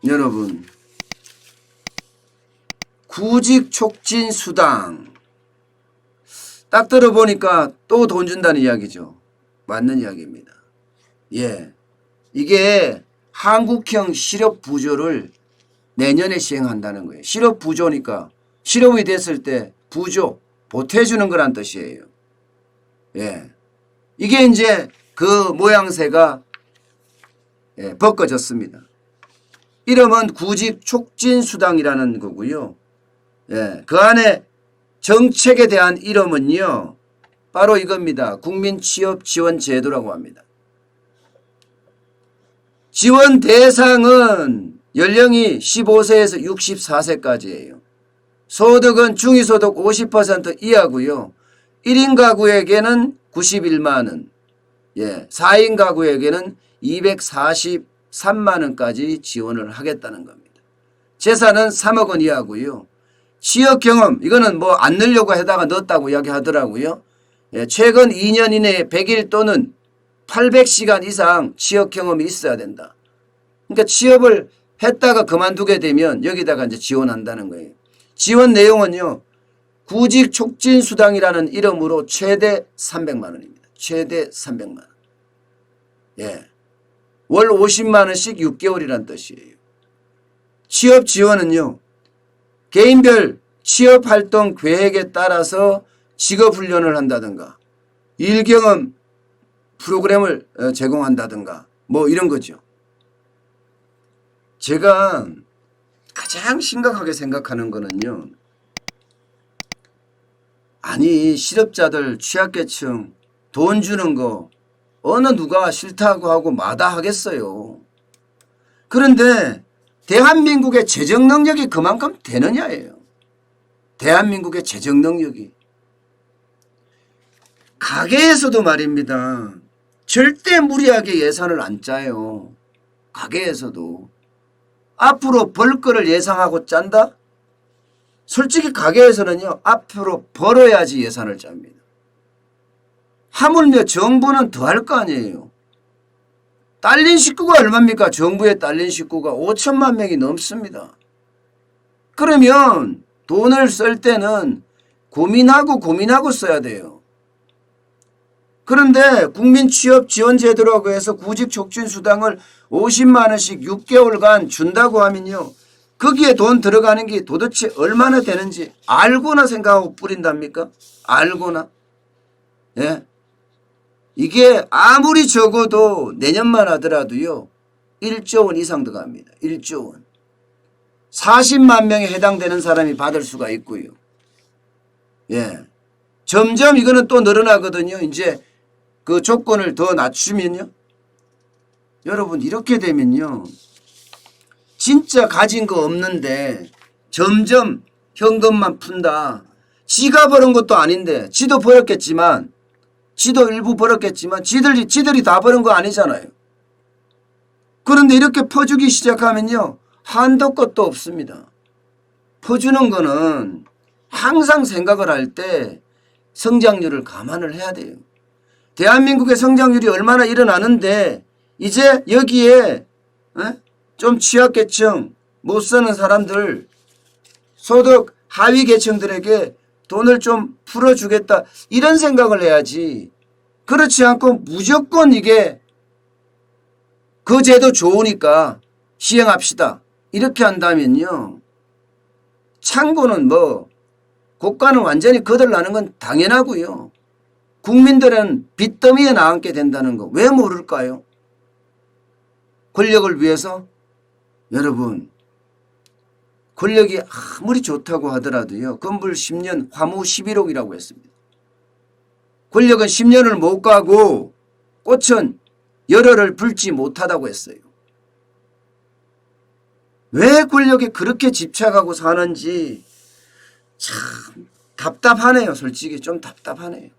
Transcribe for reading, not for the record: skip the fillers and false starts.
여러분, 구직 촉진 수당 딱 들어보니까 또 돈 준다는 이야기죠. 맞는 이야기입니다. 예, 이게 한국형 실업부조를 내년에 시행한다는 거예요. 실업부조니까 실업이 됐을 때 부조, 보태주는 거란 뜻이에요. 예, 이게 이제 그 모양새가 벗겨졌습니다. 이름은 구직 촉진 수당이라는 거고요. 예, 그 안에 정책에 대한 이름은요, 바로 이겁니다. 국민 취업 지원 제도라고 합니다. 지원 대상은 연령이 15세에서 64세까지예요. 소득은 중위소득 50% 이하고요. 1인 가구에게는 91만 원, 예, 4인 가구에게는 243만 원까지 지원을 하겠다는 겁니다. 재산은 3억 원 이하고요. 취업 경험, 이거는 뭐 안 넣으려고 하다가 넣었다고 이야기하더라고요. 예, 최근 2년 이내에 100일 또는 800시간 이상 취업 경험이 있어야 된다. 그러니까 취업을 했다가 그만두게 되면 여기다가 이제 지원한다는 거예요. 지원 내용은요, 구직 촉진 수당이라는 이름으로 최대 300만 원입니다. 최대 300만 원. 예. 월 50만 원씩 6개월이란 뜻이에요. 취업 지원은요, 개인별 취업활동 계획에 따라서 직업훈련을 한다든가 일경험 프로그램을 제공한다든가 뭐 이런 거죠. 제가 가장 심각하게 생각하는 거는요, 아니 실업자들 취약계층 돈 주는 거 어느 누가 싫다고 하고 마다하겠어요. 그런데 대한민국의 재정 능력이 그만큼 되느냐예요. 대한민국의 재정 능력이. 가게에서도 말입니다. 절대 무리하게 예산을 안 짜요. 가게에서도. 앞으로 벌 거를 예상하고 짠다? 솔직히 가게에서는요, 앞으로 벌어야지 예산을 짭니다. 하물며 정부는 더 할 거 아니에요. 딸린 식구가 얼마입니까? 정부에 딸린 식구가 5천만 명이 넘습니다. 그러면 돈을 쓸 때는 고민하고 써야 돼요. 그런데 국민취업지원제도라고 해서 구직촉진수당을 50만 원씩 6개월간 준다고 하면요, 거기에 돈 들어가는 게 도대체 얼마나 되는지 알고나 생각하고 뿌린답니까? 알고나? 예. 이게 아무리 적어도 내년만 하더라도요 1조 원 이상 들어갑니다. 1조 원. 40만 명에 해당되는 사람이 받을 수가 있고요. 예. 점점 이거는 또 늘어나거든요. 이제 그 조건을 더 낮추면요. 여러분 이렇게 되면요, 진짜 가진 거 없는데 점점 현금만 푼다. 지가 버는 것도 아닌데, 지도 벌었겠지만, 지도 일부 벌었겠지만 지들이 다 버는 거 아니잖아요. 그런데 이렇게 퍼주기 시작하면요, 한도 끝도 없습니다. 퍼주는 거는 항상 생각을 할 때 성장률을 감안을 해야 돼요. 대한민국의 성장률이 얼마나 일어나는데 이제 여기에 좀 취약계층 못 쓰는 사람들, 소득 하위 계층들에게 돈을 좀 풀어주겠다 이런 생각을 해야지, 그렇지 않고 무조건 이게 그 제도 좋으니까 시행합시다 이렇게 한다면요, 창고는 뭐 고가는 완전히 거덜나는 건 당연하고요. 국민들은 빚더미에 나앉게 된다는 거 왜 모를까요? 권력을 위해서? 여러분, 권력이 아무리 좋다고 하더라도요, 건불 10년 화무 11억이라고 했습니다. 권력은 10년을 못 가고 꽃은 열흘을 불지 못하다고 했어요. 왜 권력에 그렇게 집착하고 사는지 참 답답하네요. 솔직히 좀 답답하네요.